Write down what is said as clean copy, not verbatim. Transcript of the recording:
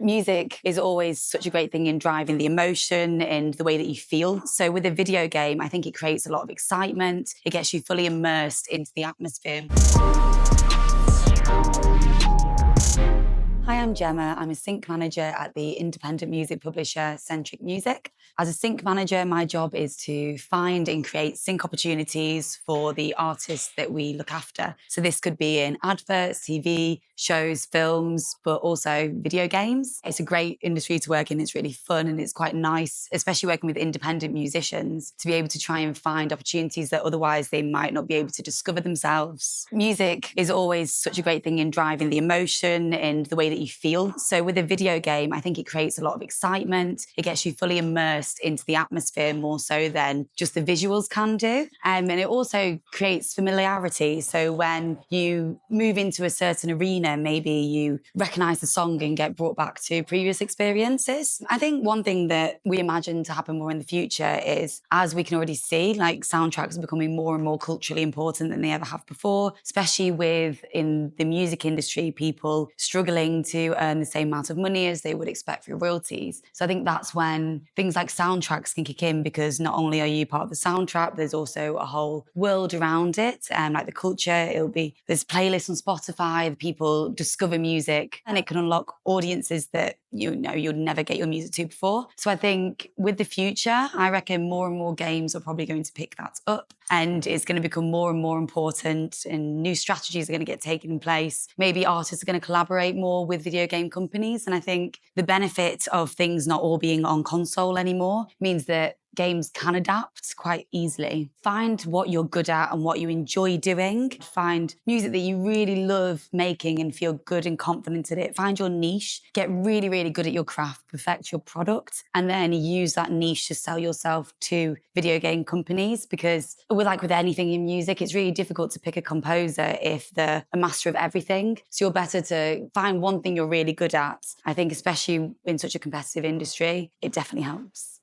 Music is always such a great thing in driving the emotion and the way that you feel. So with a video game, I think it creates a lot of excitement. It gets you fully immersed into the atmosphere. Hi, I'm Gemma. I'm a sync manager at the independent music publisher Centric Music. As a sync manager, my job is to find and create sync opportunities for the artists that we look after. So this could be in adverts, TV, shows, films, but also video games. It's a great industry to work in. It's really fun and it's quite nice, especially working with independent musicians, to be able to try and find opportunities that otherwise they might not be able to discover themselves. Music is always such a great thing in driving the emotion and the way that you feel. So with a video game, I think it creates a lot of excitement. It gets you fully immersed into the atmosphere more so than just the visuals can do. And it also creates familiarity. So when you move into a certain arena, maybe you recognize the song and get brought back to previous experiences. I think one thing that we imagine to happen more in the future is, as we can already see, like soundtracks are becoming more and more culturally important than they ever have before, especially with in the music industry, people struggling to earn the same amount of money as they would expect through royalties. So I think that's when things like soundtracks can kick in, because not only are you part of the soundtrack, there's also a whole world around it, like the culture. There's playlists on Spotify, people discover music, and it can unlock audiences that you'd never get your music to before. So I think with the future, I reckon more and more games are probably going to pick that up, and it's going to become more and more important, and new strategies are going to get taken in place. Maybe artists are going to collaborate more with video game companies. And I think the benefit of things not all being on console anymore means that games can adapt quite easily. Find what you're good at and what you enjoy doing. Find music that you really love making and feel good and confident in it. Find your niche. Get really, really good at your craft. Perfect your product. And then use that niche to sell yourself to video game companies. Because with anything in music, it's really difficult to pick a composer if they're a master of everything. So you're better to find one thing you're really good at. I think especially in such a competitive industry, it definitely helps.